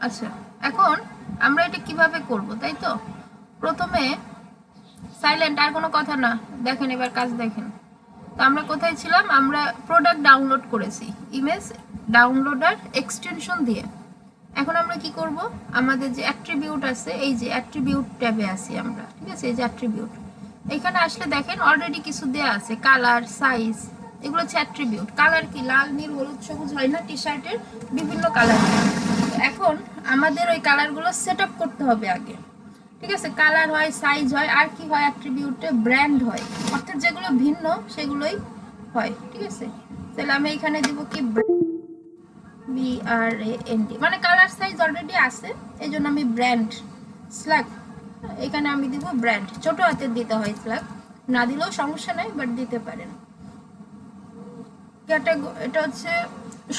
আচ্ছা, এখন আমরা এটা কিভাবে করব, তাই তো? প্রথমে সাইলেন্ট, আর কোনো কথা না, দেখেন এবার কাজ দেখেন। তো আমরা কোথায় ছিলাম? আমরা প্রোডাক্ট ডাউনলোড করেছি ইমেজ ডাউনলোডার এক্সটেনশন দিয়ে। এখন আমরা কি করব? আমাদের যে অ্যাট্রিবিউট আছে, এই যে অ্যাট্রিবিউট ট্যাবে আছি আমরা, ঠিক আছে? এই যে অ্যাট্রিবিউট, এখানে আসলে দেখেন অলরেডি কিছু দেয়া আছে, কালার, সাইজ, এগুলো হচ্ছে অ্যাট্রিবিউট। কালার কি? লাল, নীল, হলুদ, সবুজ হয় না টি শার্টের বিভিন্ন কালার? এখন আমাদের ওই কালারগুলো সেট আপ করতে হবে আগে, ঠিক আছে? কালার হয়, সাইজ হয়, আর কি হয় অ্যাট্রিবিউটে? ব্র্যান্ড হয়, অর্থাৎ যেগুলো ভিন্ন সেগুলোই হয়, ঠিক আছে? তাহলে আমি এখানে দিব কি? BRAND, মানে কালার সাইজ অলরেডি আছে, এই জন্য আমি ব্র্যান্ড স্ল্যাগ, এখানে আমি দিব ব্র্যান্ড, ছোট হাতের দিতে হয় স্ল্যাগ, না দিলেও সমস্যা নাই, বাট দিতে পারেন। এটা হচ্ছে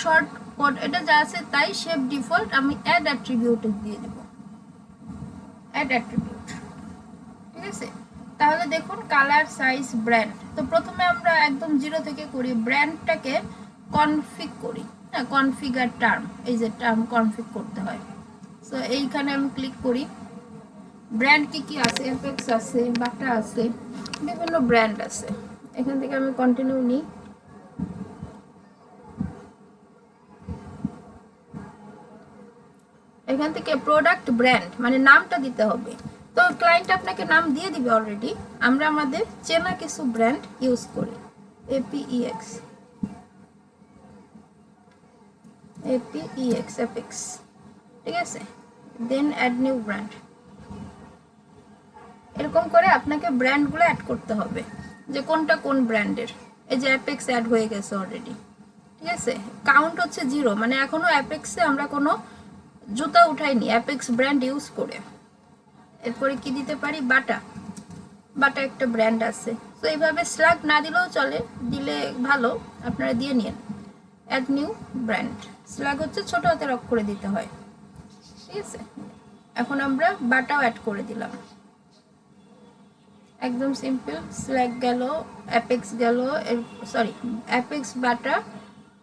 শর্ট কোড, এটা যা আছে তাই, শেপ ডিফল্ট, আমি অ্যাড অ্যাট্রিবিউট দিয়ে দিব, অ্যাড অ্যাট্রিবিউট, ঠিক আছে? তাহলে দেখুন কালার, সাইজ, ব্র্যান্ড। তো প্রথমে আমরা একদম জিরো থেকে করি, ব্র্যান্ডটাকে কনফিগ করি, হ্যাঁ, কনফিগার টার্ম, এই যে টার্ম কনফিগ করতে হয়। সো এইখানে আমি ক্লিক করি, ব্র্যান্ড কি কি আছে? এফএক্স আছে, বাটা আছে, বিভিন্ন ব্র্যান্ড আছে। এখান থেকে আমি কন্টিনিউ নিই, এখান থেকে প্রোডাক্ট ব্র্যান্ড মানে নামটা দিতে হবে। তো ক্লায়েন্ট আপনাকে নাম দিয়ে দিবে অলরেডি, আমরা আমাদের চেনা কিছু ব্র্যান্ড ইউজ করি, APEX, এফএক্স, ঠিক আছে? দেন অ্যাড নিউ ব্র্যান্ড, এরকম করে আপনাকে ব্র্যান্ডগুলো অ্যাড করতে হবে, যে কোনটা কোন ব্র্যান্ডের। এই যে অ্যাপেক্স অ্যাড হয়ে গেছে অলরেডি, ঠিক আছে? কাউন্ট হচ্ছে 0, মানে এখনো অ্যাপেক্সে আমরা কোনো জুতা উঠাইনি অ্যাপেক্স ব্র্যান্ড ইউজ করে। এরপরে কি দিতে পারি? বাটা, বাটা একটা ব্র্যান্ড আছে। তো এইভাবে স্ল্যাগ না দিলেও চলে, দিলে ভালো, আপনারা দিয়ে নিন। অ্যাড নিউ ব্র্যান্ড, স্ল্যাগ হচ্ছে ছোট হাতের অক্ষরে দিতে হয়, ঠিক আছে? এখন আমরা বাটাও অ্যাড করে দিলাম, একদম সিম্পল। স্ল্যাগ গেল, অ্যাপেক্স গেল, সরি অ্যাপেক্স, বাটা,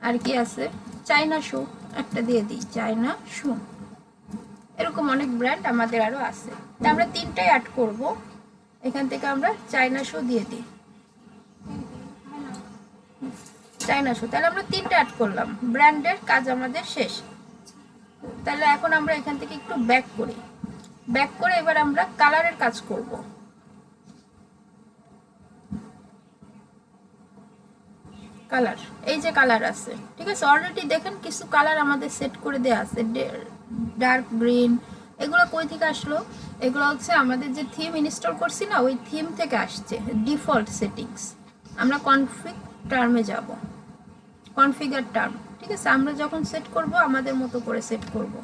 আর কি আছে? চাইনা শু একটা দিয়ে দিই, চাইনা শু। এরকম অনেক ব্র্যান্ড আমাদের আরও আছে, তা আমরা তিনটাই অ্যাড করব। এখান থেকে আমরা চাইনা শু দিয়ে দিই, চাইনা শু, তাহলে আমরা তিনটা অ্যাড করলাম, ব্র্যান্ডের কাজ আমাদের শেষ। তাহলে এখন আমরা এখান থেকে একটু ব্যাক করি, ব্যাক করে এবার আমরা কালারের কাজ করব। কালার, এই যে কালার আছে, ঠিক আছে? অলরেডি দেখেন কিছু কালার আমাদের সেট করে দেওয়া আছে, ডার্ক গ্রিন, এগুলো কই থেকে আসলো? এগুলো হচ্ছে আমাদের যে থিম ইনস্টল করছি না, ওই থিম থেকে আসছে, ডিফল্ট সেটিংস। আমরা কনফিগ টার্মে যাব, কনফিগার টার্ম, ঠিক আছে? আমরা যখন সেট করব আমাদের মতো করে সেট করব।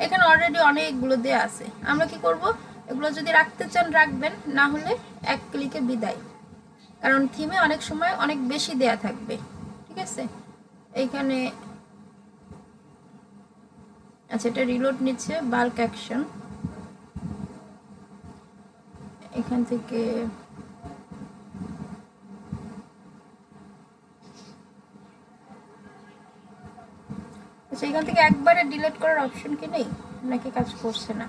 এখানে অলরেডি অনেকগুলো দেওয়া আছে, আমরা কি করব? এগুলো যদি রাখতে চান রাখবেন, না হলে এক ক্লিকে বিদায়, কারণ থিমে অনেক সময় অনেক বেশি দেয়া থাকবে, ঠিক আছে? এইখানে আচ্ছা, এটা রিলোড নিচ্ছে, বাল্ক অ্যাকশন, এখান থেকে আচ্ছা, এখান থেকে একবারে ডিলিট করার অপশন কি নেই নাকি কাজ করছে না?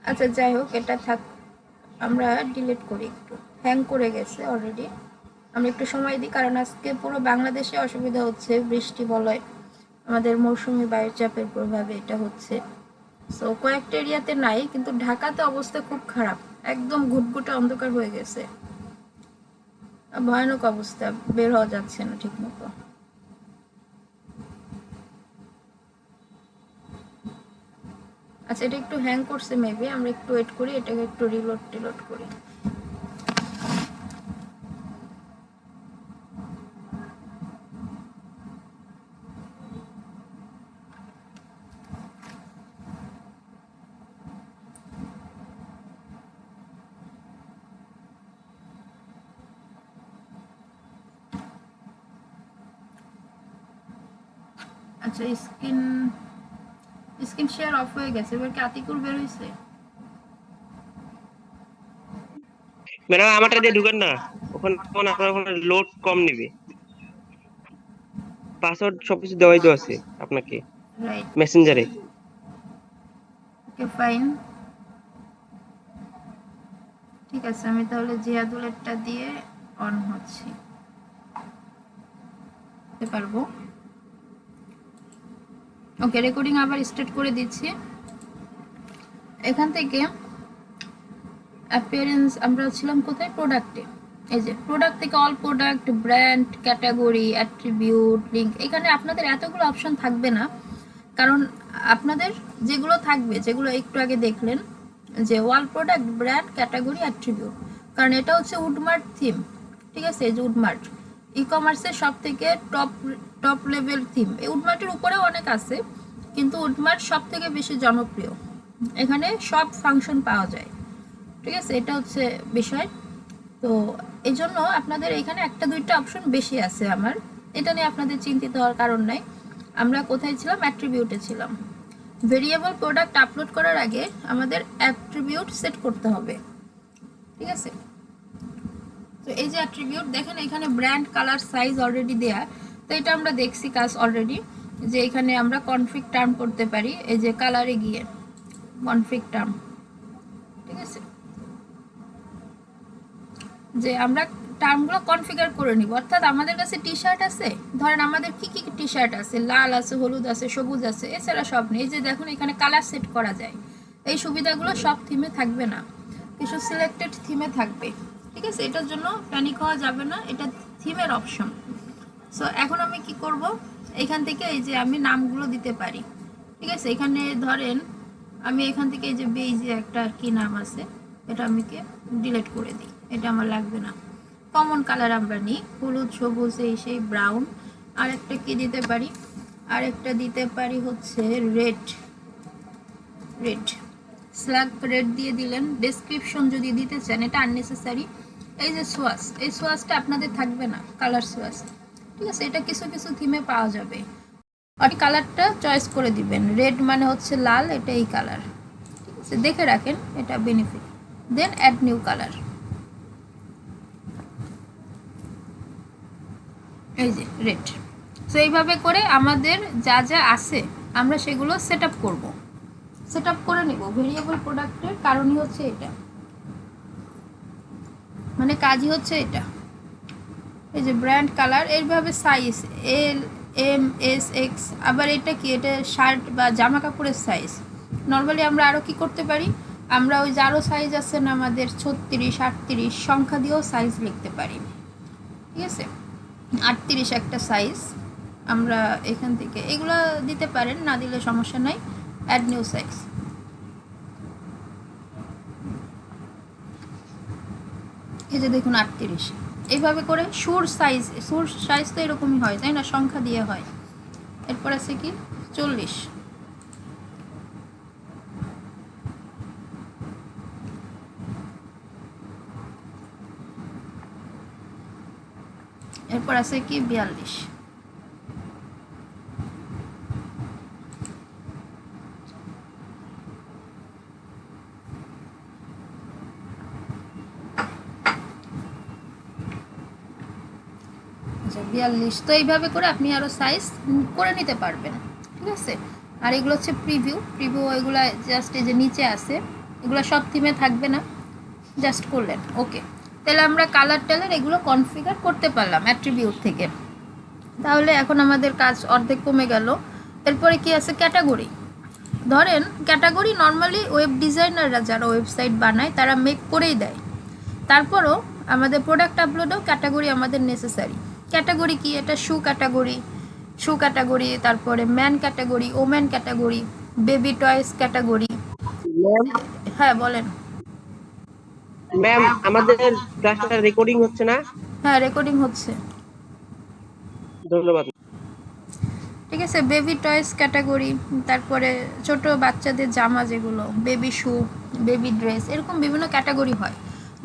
আচ্ছা যাই হোক, এটা থাক, আমরা ডিলিট করি, একটু হ্যাং করে গেছে অলরেডি, আমরা একটু সময় দিই, কারণ আজকে পুরো বাংলাদেশে অসুবিধা হচ্ছে, বৃষ্টি বলয়, আমাদের মৌসুমি বায়ুচাপের প্রভাবে এটা হচ্ছে। সো কয়েকটা এরিয়াতে নাই, কিন্তু ঢাকাতে অবস্থা খুব খারাপ, একদম ঘুটঘুটে অন্ধকার হয়ে গেছে, ভয়ানক অবস্থা, বের হওয়া যাচ্ছে না ঠিক মতো। আচ্ছা, এটা একটু হ্যাং করছে মেবি, আমরা একটু ওয়েট করি, এটাকে একটু রিলোড করি। আচ্ছা, স্ক্রিন স্ক্রিন শেয়ার অফ হয়ে গেছে, এবার কি আতিকুর বের হয়েছে? ম্যাডাম আমারটা দিয়ে ঢুকেন না, ওখানে আপনার ওখানে লোড কম নিবে। পাসওয়ার্ড সবকিছু দেওয়াই তো আছে আপনাকে রাইট, মেসেঞ্জারে। ওকে ফাইন, ঠিক আছে। আমি তাহলে জিয়াদুলেরটা দিয়ে অন হচ্ছি পারবো। ওকে, রেকর্ডিং আবার স্টার্ট করে দিচ্ছি। এখান থেকে অ্যাপিয়ারেন্স আমরা ছিলাম কোথায়, প্রোডাক্টে। এই যে প্রোডাক্ট থেকে all product, brand, category, attribute, link. এখানে আপনাদের এতগুলো অপশন থাকবে না, কারণ আপনাদের যেগুলো থাকবে, যেগুলো একটু আগে দেখলেন, যে ওয়াল প্রোডাক্ট, ব্র্যান্ড, ক্যাটাগরি, অ্যাট্রিবিউট, কারণ এটা হচ্ছে উডমার্ট থিম। ঠিক আছে, এই যে উডমার্ট ই কমার্সের সব থেকে টপ লেভেল থিম। এই উডমার্টের উপরেও অনেক আছে, কিন্তু উডমার্ট সব থেকে বেশি জনপ্রিয়। এখানে সব ফাংশন পাওয়া যায়। ঠিক আছে, এটা হচ্ছে বিষয়। তো এই জন্য আপনাদের এখানে একটা দুইটা অপশন বেশি আছে আমার, এটা নিয়ে আপনাদের চিন্তিত হওয়ার কারণ নাই। আমরা কোথায় ছিলাম, অ্যাট্রিবিউটে ছিলাম। ভেরিয়েবল প্রোডাক্ট আপলোড করার আগে আমাদের অ্যাট্রিবিউট সেট করতে হবে। ঠিক আছে, তো এই যে অ্যাট্রিবিউট দেখেন, এখানে ব্র্যান্ড, কালার, সাইজ অলরেডি দেয়া। তো এটা আমরা দেখছি কাজ অলরেডি, যে এখানে আমরা কনফিগ টার্ম করতে পারি। এই যে কালারে গিয়ে কনফিগ টার্ম, ঠিক আছে, যে আমরা টার্মগুলো কনফিগার করে নিব। অর্থাৎ আমাদের কাছে টি শার্ট আছে, ধরেন আমাদের কি কি টি শার্ট আছে, লাল আছে, হলুদ আছে, সবুজ আছে, এছাড়া সব নেই। এই যে দেখুন এখানে কালার সেট করা যায়। এই সুবিধাগুলো সব থিমে থাকবে না, কিছু সিলেক্টেড থিমে থাকবে। ঠিক আছে, এটার জন্য প্যানিক হওয়া যাবে না, এটা থিমের অপশন। সো এখন আমি কি করব, এখান থেকে এই যে আমি নামগুলো দিতে পারি। ঠিক আছে, এখানে ধরেন আমি এখান থেকে এই যে বেইজে একটা কি নাম আছে, এটা আমি ডিলিট করে দিই, এটা আমার লাগবে না। কমন কালার আমরা নিই, হলুদ, সবুজ, এই সেই ব্রাউন। আর একটা কি দিতে পারি, আর একটা দিতে পারি হচ্ছে রেড। রেড স্ল্যাগ রেড দিয়ে দিলেন। ডেসক্রিপশন যদি দিতে চান, এটা আননেসেসারি। এই যে সোয়াস, এই সোয়াসটা আপনাদের থাকবে না, কালার সোয়াস। ঠিক আছে, এটা কিছু কিছু থিমে পাওয়া যাবে। আর কালারটা চয়েস করে দিবেন, রেড মানে হচ্ছে লাল, এটা এই কালার। ঠিক আছে, দেখে রাখেন, এটা বেনিফিট। দেন অ্যাড নিউ কালার, এই যে রেড। সো এইভাবে করে আমাদের যা যা আছে আমরা সেগুলো সেট আপ করবো, সেট আপ করে নিব। ভেরিয়েবল প্রোডাক্টের কারণই হচ্ছে এটা, মানে কাজই হচ্ছে এটা। এই যে ব্র্যান্ড, কালার, এইভাবে size L, M, S, X. আবার এটা কি, এটা শার্ট বা জামা কাপড়ের সাইজ। নর্মালি আমরা আরও কি করতে পারি, আমরা ওই যে আরও সাইজ আছে না আমাদের 36, 38 সংখ্যা দিয়েও সাইজ লিখতে পারি। ঠিক আছে, 38 একটা সাইজ। আমরা এখান থেকে এগুলো দিতে পারেন, না দিলে সমস্যা নাই। অ্যাড নিউ সাইজ, এই যে দেখুন 38। এইভাবে করে সুর সাইজ তো এরকমই হয়, তাই না, সংখ্যা দিয়ে হয়। এরপর আছে কি 40। এরপর আছে কি 42। আচ্ছা 42। তো এইভাবে করে আপনি আরও সাইজ করে নিতে পারবেন। ঠিক আছে, আর এগুলো হচ্ছে প্রিভিউ। এগুলো জাস্ট এই যে নিচে আছে, এগুলো সব থিমে থাকবে না, জাস্ট করলেন ওকে। তাহলে আমরা কালার টালার এগুলো কনফিগার করতে পারলাম অ্যাট্রিবিউট থেকে। তাহলে এখন আমাদের কাজ অর্ধেক কমে গেল। এরপরে কি আছে, ক্যাটাগরি। ধরেন ক্যাটাগরি নর্মালি ওয়েব ডিজাইনাররা যারা ওয়েবসাইট বানায় তারা মেক করেই দেয়। তারপরও আমাদের প্রোডাক্ট আপলোডেও ক্যাটাগরি আমাদের নেসেসারি। ক্যাটাগরি কি, এটা শু ক্যাটাগরি, তারপরে man category, woman category, baby toys category. Ma'am, হ্যাঁ বলেন। ম্যাম আমাদের ক্লাসটা রেকর্ডিং হচ্ছে না? হ্যাঁ রেকর্ডিং হচ্ছে। ধন্যবাদ। ঠিক আছে, বেবি টয়েস ক্যাটাগরি, তারপরে ছোট বাচ্চাদের জামা, যেগুলো বেবি শু, বেবি ড্রেস, এরকম বিভিন্ন ক্যাটাগরি হয়,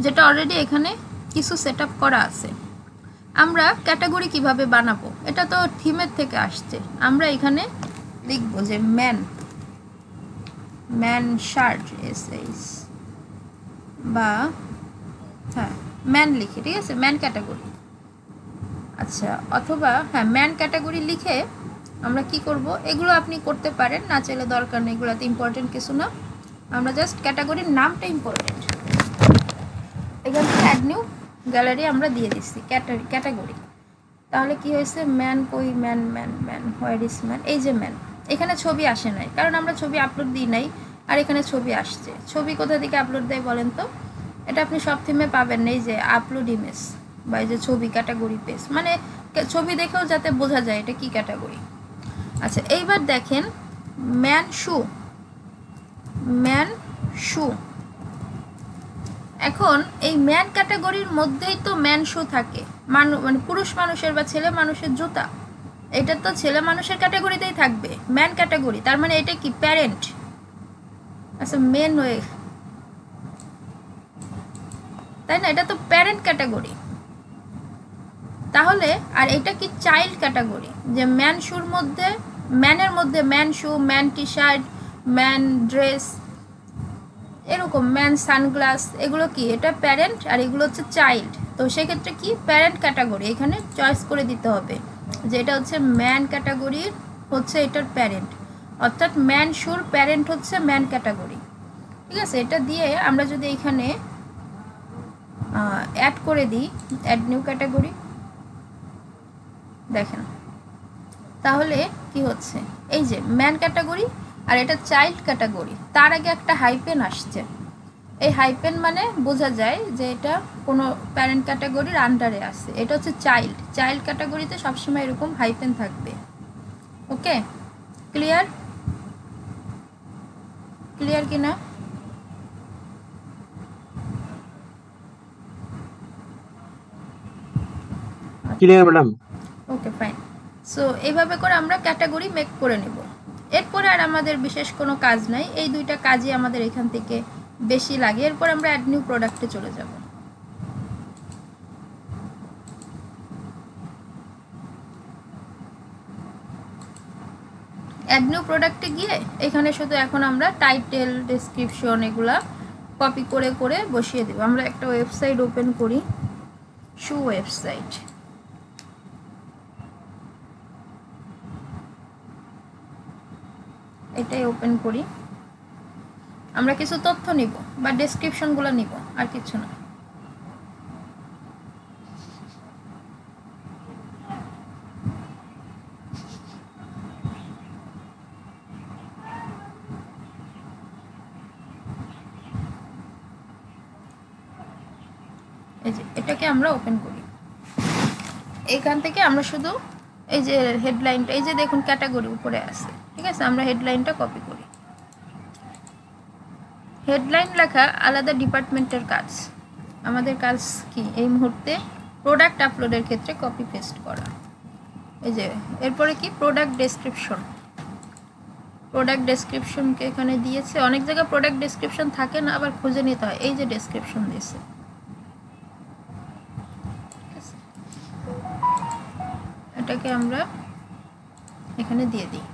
যেটা অলরেডি এখানে কিছু সেট আপ করা আছে। আমরা ক্যাটাগরি কিভাবে বানাবো, এটা তো থিমের থেকে আসছে। আমরা এখানে লিখবো যে ম্যান শার্ট, এস বা হ্যাঁ ম্যান লিখি। ঠিক আছে, ম্যান ক্যাটাগরি। আচ্ছা, অথবা হ্যাঁ ম্যান ক্যাটাগরি লিখে আমরা কি করব, এগুলো আপনি করতে পারেন, না চাইলে দরকার নেই, এগুলোতে ইম্পর্টেন্ট কিছু না। আমরা জাস্ট ক্যাটাগরির নামটা ইম্পর্টেন্ট। এখান থেকে অ্যাড নিউ গ্যালারি আমরা দিয়ে দিচ্ছি ক্যাটাগরি। তাহলে কি হয়েছে, ম্যান কই, man man man, where is man, এই যে ম্যান। এখানে ছবি আসে নাই কারণ আমরা ছবি আপলোড দিই নাই, আর এখানে ছবি আসছে। ছবি কোথা থেকে আপলোড দেয় বলেন তো? এটা আপনি সব থিমে পাবেন না, এই যে আপলোড ইমেজ বা এই যে ছবি ক্যাটাগরি পেজ, মানে ছবি দেখেও যাতে বোঝা যায় এটা কি ক্যাটাগরি। আচ্ছা এইবার দেখেন ম্যান শু, ম্যান শু। এখন এই ম্যান ক্যাটাগরির মধ্যেই তো ম্যান শু থাকে, মানে পুরুষ মানুষের বা ছেলে মানুষের জুতা। এটা তো ছেলে মানুষের ক্যাটাগরিতেই থাকবে ম্যান ক্যাটাগরি, তার মানে এটা কি প্যারেন্ট। আচ্ছা মেন হয়ে, তাই না, এটা তো প্যারেন্ট ক্যাটাগরি। তাহলে আর এটা কি চাইল্ড ক্যাটাগরি, যে ম্যান শুর মধ্যে, ম্যানের মধ্যে man shoe, man T shirt, man dress, এরকম ম্যান সানগ্লাস, এগুলো কি, এটা প্যারেন্ট আর এগুলো হচ্ছে চাইল্ড। তো সেক্ষেত্রে কি প্যারেন্ট ক্যাটাগরি এখানে চয়েস করে দিতে হবে, যে এটা হচ্ছে ম্যান ক্যাটাগরির হচ্ছে এটার প্যারেন্ট, অর্থাৎ ম্যান শুর প্যারেন্ট হচ্ছে ম্যান ক্যাটাগরি। ঠিক আছে, এটা দিয়ে আমরা যদি এখানে অ্যাড করে দিই, অ্যাড নিউ ক্যাটাগরি, দেখেন তাহলে কি হচ্ছে, এই যে ম্যান ক্যাটাগরি আর এটা চাইল্ড ক্যাটাগরি, তার আগে একটা হাইপেন আসছে। এই হাইপেন মানে বোঝা যায় যে এটা কোনো প্যারেন্ট ক্যাটাগরির আন্ডারে আছে। এটা হচ্ছে চাইল্ড, চাইল্ড ক্যাটাগরিতে সবসময় এরকম হাইপেন থাকবে। ওকে, ক্লিয়ার? ক্লিয়ার কিনা? Clear madam. Okay fine. So এইভাবে করে আমরা ক্যাটাগরি মেক করে নেব। এরপরে আর আমাদের বিশেষ কোনো কাজ নাই, এই দুইটা কাজই আমাদের এখান থেকে বেশি লাগে। এরপর আমরা অ্যাড নিউ প্রোডাক্টে চলে যাব। অ্যাড নিউ প্রোডাক্টে গিয়ে এখানে শুধু এখন আমরা টাইটেল, ডেসক্রিপশন এগুলা কপি করে করে বসিয়ে দেব। আমরা একটা ওয়েবসাইট ওপেন করি, শু ওয়েবসাইট। এটাই ওপেন করি। আমরা কিছু তথ্য নিব বা ডেসক্রিপশনগুলো নিব, আর কিছু না। এই যে এটাকে আমরা ওপেন করি। এখান থেকে আমরা শুধু এই যে হেডলাইনটা, এই যে দেখুন ক্যাটাগরি উপরে আছে, ঠিক আছে, আমরা হেডলাইনটা কপি করি। হেডলাইন লেখা আলাদা ডিপার্টমেন্টের কাজ, আমাদের কাজ কি এই মুহূর্তে প্রোডাক্ট আপলোডের ক্ষেত্রে কপি পেস্ট করা। এই যে এরপরে কি প্রোডাক্ট ডেসক্রিপশন, প্রোডাক্ট ডেসক্রিপশনকে এখানে দিয়েছে। অনেক জায়গায় প্রোডাক্ট ডেসক্রিপশন থাকে না, আবার খুঁজে নিতে হয়। এই যে ডেসক্রিপশন দিয়েছে, এটাকে আমরা এখানে দিয়ে দিই।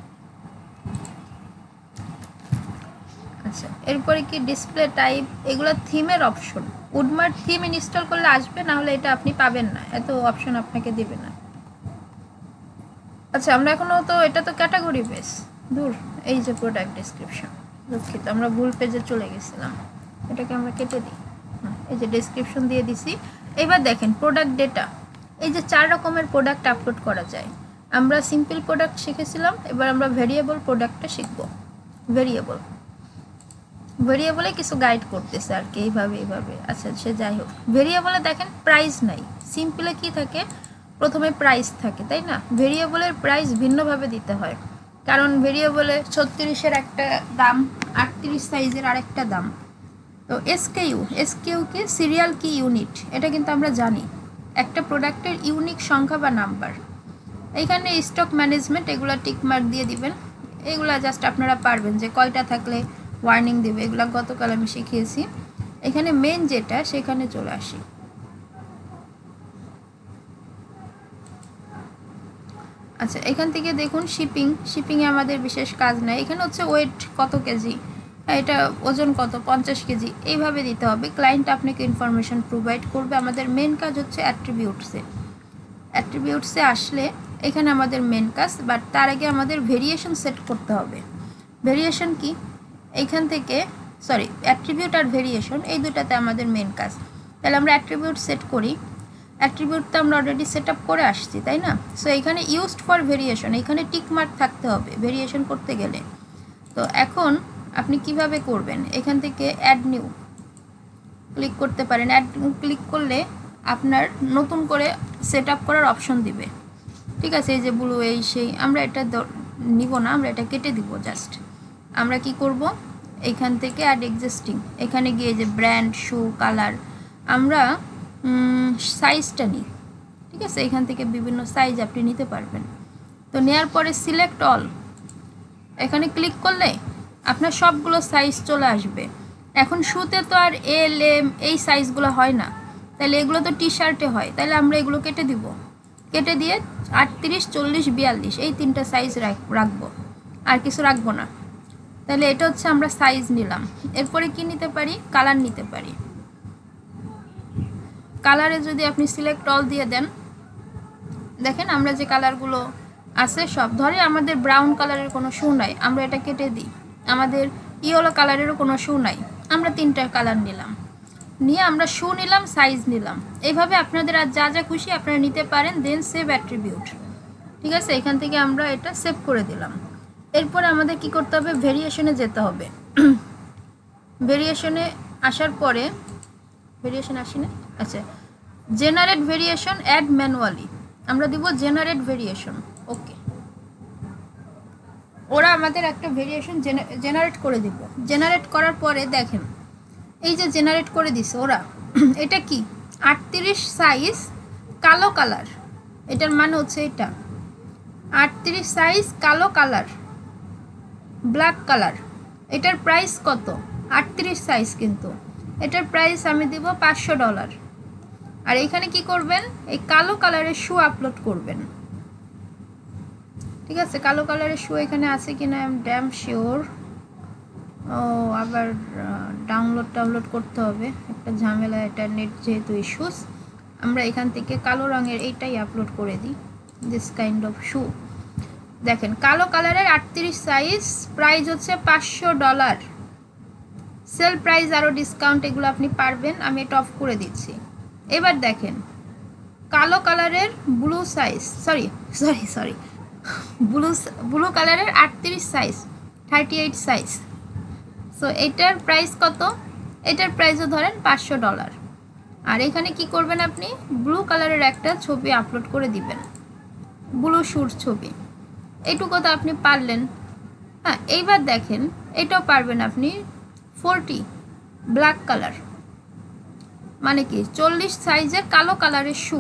আচ্ছা এরপরে কি ডিসপ্লে টাইপ, এগুলো থিমের অপশন। উডমার্ট থিম ইনস্টল করলে আসবে, না হলে এটা আপনি পাবেন না, এত অপশন আপনাকে দেবে না। আচ্ছা আমরা এখনো তো, এটা তো ক্যাটাগরি বেস, দূর। এই যে প্রোডাক্ট ডেসক্রিপশন, দুঃখিত আমরা ভুল পেজে চলে গেছিলাম, এটাকে আমরা কেটে দিই। এই যে ডেসক্রিপশন দিয়ে দিছি। এবার দেখেন প্রোডাক্ট ডেটা, এই যে 4 রকমের প্রোডাক্ট আপলোড করা যায়। আমরা সিম্পল প্রোডাক্ট শিখেছিলাম, এবার আমরা ভেরিয়েবল প্রোডাক্টটা শিখব। ভেরিয়েবলে কিছু গাইড করতেছে আর কি, এইভাবে। আচ্ছা সে যাই হোক, ভেরিয়েবলে দেখেন প্রাইস নাই। সিম্পলে কি থাকে, প্রথমে প্রাইস থাকে, তাই না? ভেরিয়েবলের প্রাইস ভিন্নভাবে দিতে হয়, কারণ ভেরিয়েবলে 36-এর একটা দাম, 38 সাইজের আরেকটা দাম। তো এসকিউ কি সিরিয়াল কি ইউনিট, এটা কিন্তু আমরা জানি একটা প্রোডাক্টের ইউনিক সংখ্যা বা নাম্বার। এইখানে স্টক ম্যানেজমেন্ট, এগুলো টিক মার্ক দিয়ে দিবেন। এগুলা জাস্ট আপনারা পারবেন যে কয়টা থাকলে ওয়ার্নিং দেবে, এগুলো গতকাল আমি শিখিয়েছি। এখানে মেন যেটা, সেখানে চলে আসি। আচ্ছা এখান থেকে দেখুন শিপিংয়ে আমাদের বিশেষ কাজ নাই। এখানে হচ্ছে ওয়েট কত কেজি, এটা ওজন কত, 50 কেজি, এইভাবে দিতে হবে। ক্লায়েন্ট আপনাকে ইনফরমেশন প্রোভাইড করবে। আমাদের মেন কাজ হচ্ছে অ্যাট্রিবিউটসে আসলে এখানে আমাদের মেন কাজ, বাট তার আগে আমাদের ভেরিয়েশন সেট করতে হবে। ভেরিয়েশন কি, এইখান থেকে সরি অ্যাট্রিবিউট আর ভেরিয়েশন, এই দুটাতে আমাদের মেন কাজ। তাহলে আমরা অ্যাট্রিবিউট সেট করি। অ্যাট্রিবিউট তো আমরা অলরেডি সেট আপ করে আসছি, তাই না? সো এখানে ইউজড ফর ভেরিয়েশন, এখানে টিক মার্ক থাকতে হবে ভেরিয়েশন করতে গেলে। তো এখন আপনি কিভাবে করবেন, এখান থেকে অ্যাড নিউ ক্লিক করতে পারেন। অ্যাড ক্লিক করলে আপনার নতুন করে সেট আপ করার অপশন দিবে, ঠিক আছে? এই যে ব্লু এই সেই, আমরা এটা নিব না, আমরা এটা কেটে দিব। জাস্ট আমরা কি করব, এইখান থেকে অ্যাড এক্সিস্টিং, এখানে গিয়ে যে ব্র্যান্ড, শু, কালার, আমরা সাইজটা নিই, ঠিক আছে? এখান থেকে বিভিন্ন সাইজ আপনি নিতে পারবেন। তো নেওয়ার পরে সিলেক্ট অল, এখানে ক্লিক করলে আপনার সবগুলো সাইজ চলে আসবে। এখন শুতে তো আর এল এম এই সাইজগুলো হয় না, তাহলে এগুলো তো টি শার্টে হয়, তাহলে আমরা এগুলো কেটে দিব। কেটে দিয়ে 38, 40, 42 এই তিনটা সাইজ রাখবো, আর কিছু রাখবো না। তাহলে এটা হচ্ছে আমরা সাইজ নিলাম। এরপরে কি নিতে পারি, কালার নিতে পারি। কালারে যদি আপনি সিলেক্ট অল দিয়ে দেন, দেখেন আমরা যে কালারগুলো আছে সব, ধরে আমাদের ব্রাউন কালারের কোনো শু নাই, আমরা এটা কেটে দিই। আমাদের ইয়েলো কালারেরও কোনো শু নাই, আমরা তিনটা কালার নিলাম, নিয়ে আমরা শু নিলাম, সাইজ নিলাম। এইভাবে আপনাদের আর যা যা খুশি আপনারা নিতে পারেন। দেন সেভ অ্যাট্রিবিউট, ঠিক আছে? এখান থেকে আমরা এটা সেভ করে দিলাম। এরপরে আমাদের কি করতে হবে, ভেরিয়েশনে যেতে হবে। ভেরিয়েশনে আসার পরে, ভেরিয়েশন আসি না, আচ্ছা, জেনারেট ভেরিয়েশন অ্যাড ম্যানুয়ালি, আমরা দিব জেনারেট ভেরিয়েশন। ওকে, ওরা আমাদের একটা ভেরিয়েশন জেনারেট করে দিব। জেনারেট করার পরে দেখেন এই যে জেনারেট করে দিছে ওরা, এটা কি 38 সাইজ কালো কালার, এটার মানে হচ্ছে এটা 38 সাইজ কালো কালার ব্ল্যাক কালার। এটার প্রাইস কত, 38 সাইজ, কিন্তু এটার প্রাইস আমি দিব $500। আর এখানে কি করবেন, এই কালো কালারের শু আপলোড করবেন, ঠিক আছে? কালো কালারের শু এখানে আছে কিনা আই এম ড্যাম শিওর। ও আবার ডাউনলোড করতে হবে, একটা ঝামেলা, এটা নেট যেহেতু ইস্যুস। আমরা এখান থেকে কালো রঙের এইটাই আপলোড করে দিই, দিস কাইন্ড অফ শু। দেখেন কালো কালারের 38 সাইজ, প্রাইস হচ্ছে $500। সেল প্রাইস আরও ডিসকাউন্ট, এগুলো আপনি পারবেন, আমি এটা অফ করে দিচ্ছি। এবার দেখেন কালো কালারের ব্লু সাইজ, সরি ব্লু কালারের 38 সাইজ, 38 সাইজ। সো এটার প্রাইস কত, এটার প্রাইসও ধরেন $500। আর এখানে কি করবেন, আপনি ব্লু কালারের একটা ছবি আপলোড করে দিবেন, ব্লু শুর ছবি। এইটুকু তো আপনি পারলেন। হ্যাঁ, এইবার দেখেন এটাও পারবেন আপনি 40 ব্ল্যাক কালার, মানে কি 40 সাইজের কালো কালারের শু।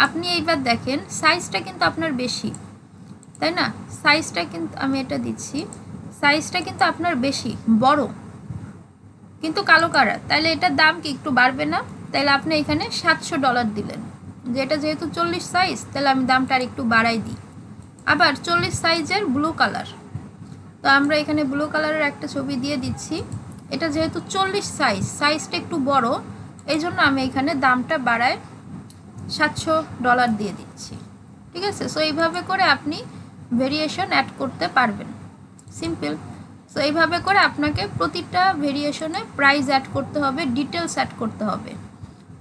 আপনি এইবার দেখেন সাইজটা কিন্তু আপনার বেশি, তাই না? সাইজটা কিন্তু আমি এটা দিচ্ছি, সাইজটা কিন্তু আপনার বেশি বড়, কিন্তু কালো কালার, তাহলে এটার দাম কি একটু বাড়বে না? তাহলে আপনি এখানে $700 দিলেন, যেটা যেহেতু 40 সাইজ, তাহলে আমি দামটা আর একটু বাড়াই দিই। আবার 40 সাইজের ব্লু কালার, তো আমরা এখানে ব্লু কালারের একটা ছবি দিয়ে দিচ্ছি। এটা যেহেতু 40 সাইজ, সাইজটা একটু বড়, এই জন্য আমি এখানে দামটা বাড়ায় $700 দিয়ে দিচ্ছি, ঠিক আছে? সো এইভাবে করে আপনি ভেরিয়েশন অ্যাড করতে পারবেন, সিম্পল। সো এইভাবে করে আপনাকে প্রতিটা ভেরিয়েশনে প্রাইস অ্যাড করতে হবে, ডিটেলস অ্যাড করতে হবে।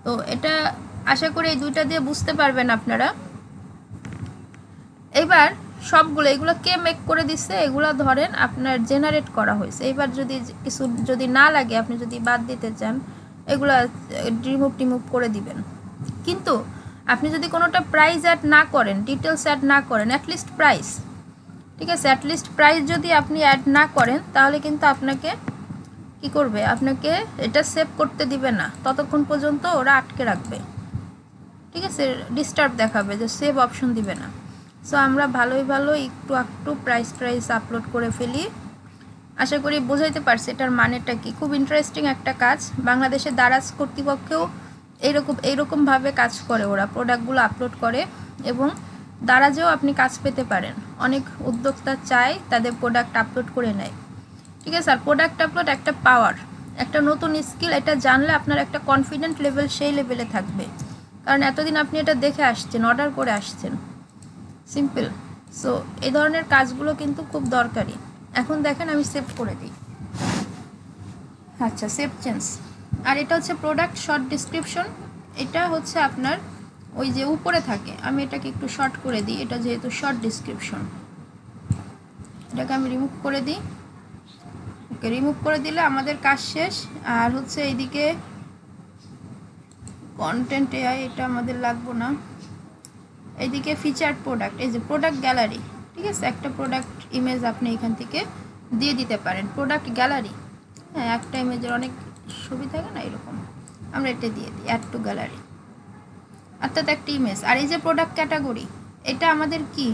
তো এটা আশা করি এই দুইটা দিয়ে বুঝতে পারবেন আপনারা। এবার সবগুলো এগুলো কে মেক করে দিচ্ছে, এগুলো ধরেন আপনার জেনারেট করা হয়েছে। এবার যদি কিছু যদি না লাগে, আপনি যদি বাদ দিতে চান, এগুলো রিমুভ করে দিবেন। কিন্তু আপনি যদি কোনোটা প্রাইস অ্যাড না করেন, ডিটেলস অ্যাড না করেন, অ্যাটলিস্ট প্রাইস, ঠিক আছে, অ্যাটলিস্ট প্রাইস যদি আপনি অ্যাড না করেন, তাহলে কিন্তু আপনাকে কি করবে, আপনাকে এটা সেভ করতে দিবে না, ততক্ষণ পর্যন্ত ওরা আটকে রাখবে, ঠিক আছে? ডিস্টার্ব দেখাবে যে সেভ অপশন দিবে না। সো আমরা ভালো একটু প্রাইস আপলোড করে ফেলি। আশা করি বোঝাইতে পারছি এটার মানেটা কি। খুব ইন্টারেস্টিং একটা কাজ। বাংলাদেশের দারাজ কর্তৃপক্ষেও এইরকমভাবে কাজ করে, ওরা প্রোডাক্টগুলো আপলোড করে, এবং দারাজেও আপনি কাজ পেতে পারেন। অনেক উদ্যোক্তা চায় তাদের প্রোডাক্ট আপলোড করে নেয়, ঠিক আছে? আর প্রোডাক্ট আপলোড একটা পাওয়ার, একটা নতুন স্কিল। এটা জানলে আপনার একটা কনফিডেন্ট লেভেল সেই লেভেলে থাকবে, কারণ এতদিন আপনি এটা দেখে আসছেন, অর্ডার করে আসছেন, সিম্পল। সো এই ধরনের কাজগুলো কিন্তু খুব দরকারি। এখন দেখেন আমি সেভ করে দিই। আচ্ছা, সেভ চেঞ্জ। আর এটা হচ্ছে প্রোডাক্ট শর্ট ডিসক্রিপশন। এটা হচ্ছে আপনার ওই যে উপরে থাকে, আমি এটাকে একটু শর্ট করে দিই, এটা যেহেতু শর্ট ডিসক্রিপশন, এটাকে আমি রিমুভ করে দিই। ওকে, রিমুভ করে দিলে আমাদের কাজ শেষ। আর হচ্ছে এইদিকে কন্টেন্ট এআই, এটা আমাদের লাগবে না। এইদিকে ফিচার প্রোডাক্ট, এই যে প্রোডাক্ট গ্যালারি, ঠিক আছে, একটা প্রোডাক্ট ইমেজ আপনি এখান থেকে দিয়ে দিতে পারেন। প্রোডাক্ট গ্যালারি, হ্যাঁ, একটা ইমেজের অনেক ছবি থাকে না, এরকম আমরা এটা দিয়ে দিই, অ্যাড টু গ্যালারি, অর্থাৎ একটা ইমেজ। আর এই যে প্রোডাক্ট ক্যাটাগরি, এটা আমাদের কি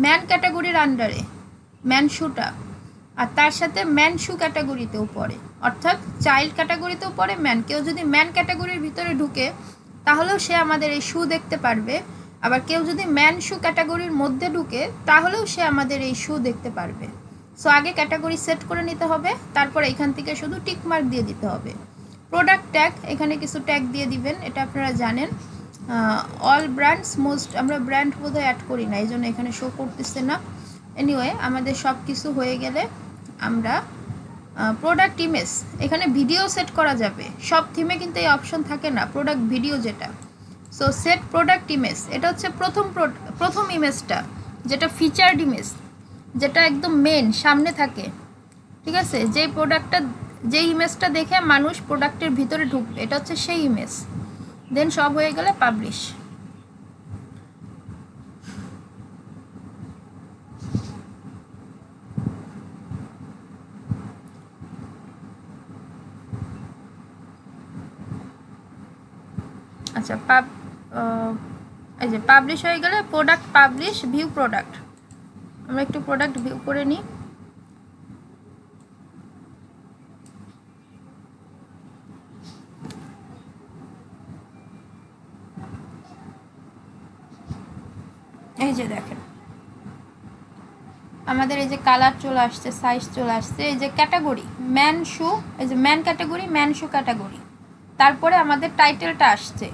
ম্যান ক্যাটাগরির আন্ডারে, ম্যান শুটা, আর তার সাথে ম্যান শু ক্যাটাগরিতেও পড়ে, অর্থাৎ চাইল্ড ক্যাটাগরিতেও পড়ে ম্যান। কেউ যদি ম্যান ক্যাটাগরির ভিতরে ঢুকে তাহলেও সে আমাদের এই শু দেখতে পারবে, আবার কেউ যদি ম্যান শু ক্যাটাগরির মধ্যে ঢুকে তাহলেও সে আমাদের এই শু দেখতে পারবে। সো আগে ক্যাটাগরি সেট করে নিতে হবে, তারপর এখান থেকে শুধু টিক মার্ক দিয়ে দিতে হবে। প্রোডাক্ট ট্যাগ, এখানে কিছু ট্যাগ দিয়ে দিবেন, এটা আপনারা জানেন। অল ব্র্যান্ডস মোস্ট, আমরা ব্র্যান্ড বোধহয় অ্যাড করি না, এই জন্য এখানে শো করতেছে না। এনিওয়ে, আমাদের সব কিছু হয়ে গেলে আমরা প্রোডাক্ট ইমেজ, এখানে ভিডিও সেট করা যাবে। সব থিমে কিন্তু এই অপশন থাকে না, প্রোডাক্ট ভিডিও যেটা। সো সেট প্রোডাক্ট ইমেজ, এটা হচ্ছে প্রথম ইমেজটা, যেটা ফিচার্ড ইমেজ, যেটা একদম মেন সামনে থাকে, ঠিক আছে, যেই প্রোডাক্টটা, যেই ইমেজটা দেখে মানুষ প্রোডাক্টের ভিতরে ঢুকবে, এটা হচ্ছে সেই ইমেজ। দেন সব হয়ে গেলে পাবলিশ। আচ্ছা, এই যে পাবলিশ হয়ে গেলে প্রোডাক্ট পাবলিশ, ভিউ প্রোডাক্ট, আমরা একটু প্রোডাক্ট ভিউ করে নিই। এই যে দেখেন আমাদের এই যে কালার চলে আসছে, সাইজ চলে আসছে, এই যে ক্যাটাগরি ম্যান শু, এই যে ম্যান ক্যাটাগরি, ম্যান শু ক্যাটাগরি, তারপরে আমাদের টাইটেলটা আসছে,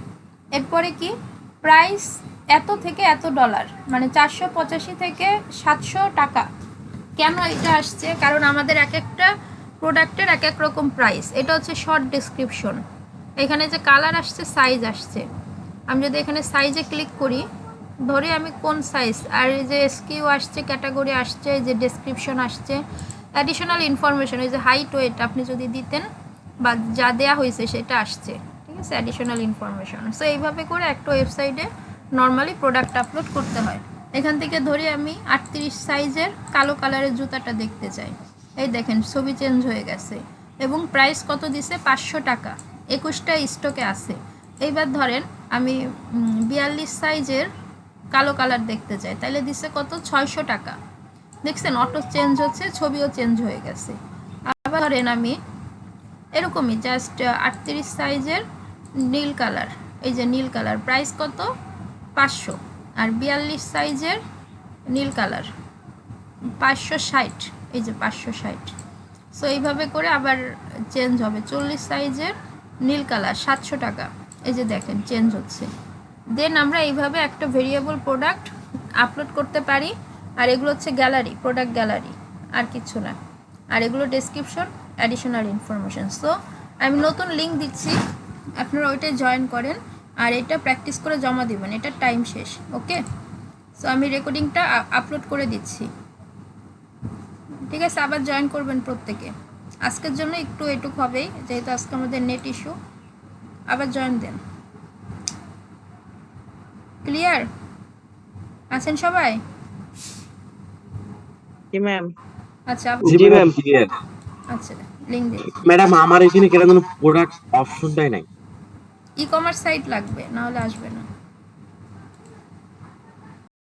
এরপরে কি প্রাইস এত থেকে এত ডলার, মানে 485 থেকে 700 টাকা। কেন এটা আসছে? কারণ আমাদের এক একটা প্রোডাক্টের এক এক রকম প্রাইস। এটা হচ্ছে শর্ট ডেসক্রিপশন। এখানে যে কালার আসছে, সাইজ আসছে, আমি যদি এখানে সাইজে ক্লিক করি, ধরে আমি কোন সাইজ, আর এই যে এসকিউ আসছে, ক্যাটাগরি আসছে, এই যে ডেসক্রিপশন আসছে, অ্যাডিশনাল ইনফরমেশন, এই যে হাইট ওয়েট আপনি যদি দিতেন বা যা দেওয়া হয়েছে সেটা আসছে, ঠিক আছে, অ্যাডিশনাল ইনফরমেশন। সো এইভাবে করে একটা ওয়েবসাইটে নর্মালি প্রোডাক্ট আপলোড করতে হয়। এখান থেকে ধরে আমি 38 সাইজের কালো কালারের জুতাটা দেখতে চাই, এই দেখেন ছবি চেঞ্জ হয়ে গেছে, এবং প্রাইস কত দিছে 500 টাকা, 21টা স্টকে আছে। এইবার ধরেন আমি 42 সাইজের কালো কালার দেখতে চাই, তাহলে দিছে কত 600 টাকা। দেখছেন অটো চেঞ্জ হচ্ছে, ছবিও চেঞ্জ হয়ে গেছে। আবার ধরেন আমি এরকমই জাস্ট 38 সাইজের নীল কালার, এই যে নীল কালার, প্রাইস কত 500, আর 42 সাইজের নীল কালার 560, এই যে 560। সো এইভাবে করে আবার চেঞ্জ হবে। 40 সাইজের নীল কালার 700 টাকা, এই যে দেখেন চেঞ্জ হচ্ছে। দেন আমরা এইভাবে একটা ভেরিয়েবল প্রোডাক্ট আপলোড করতে পারি। আর এগুলো হচ্ছে গ্যালারি, প্রোডাক্ট গ্যালারি, আর কিছু না। আর এগুলো ডেসক্রিপশন, অ্যাডিশনাল ইনফরমেশন। সো আমি নতুন লিঙ্ক দিচ্ছি, আপনারা ওইটাই জয়েন করেন, আর এটা প্র্যাকটিস করে জমা দিবেন, এটা টাইম শেষ। ওকে, সো আমি রেকর্ডিংটা আপলোড করে দিচ্ছি, ঠিক আছে, আবার জয়েন করবেন প্রত্যেকে। আজকের জন্য একটু এটুক হবেই, যেহেতু আজকে আমাদের নেট ইস্যু। আবার জয়েন দেন। ক্লিয়ার আছেন সবাই? জি ম্যাম। আচ্ছা, জি ম্যাম ক্লিয়ার। আচ্ছা, লিঙ্ক দিন। ম্যাডাম আমার এখানে কেন কোনো প্রোডাক্ট অপশনটাই নাই। ই কমার্স সাইট লাগবে, না হলে আসবে না।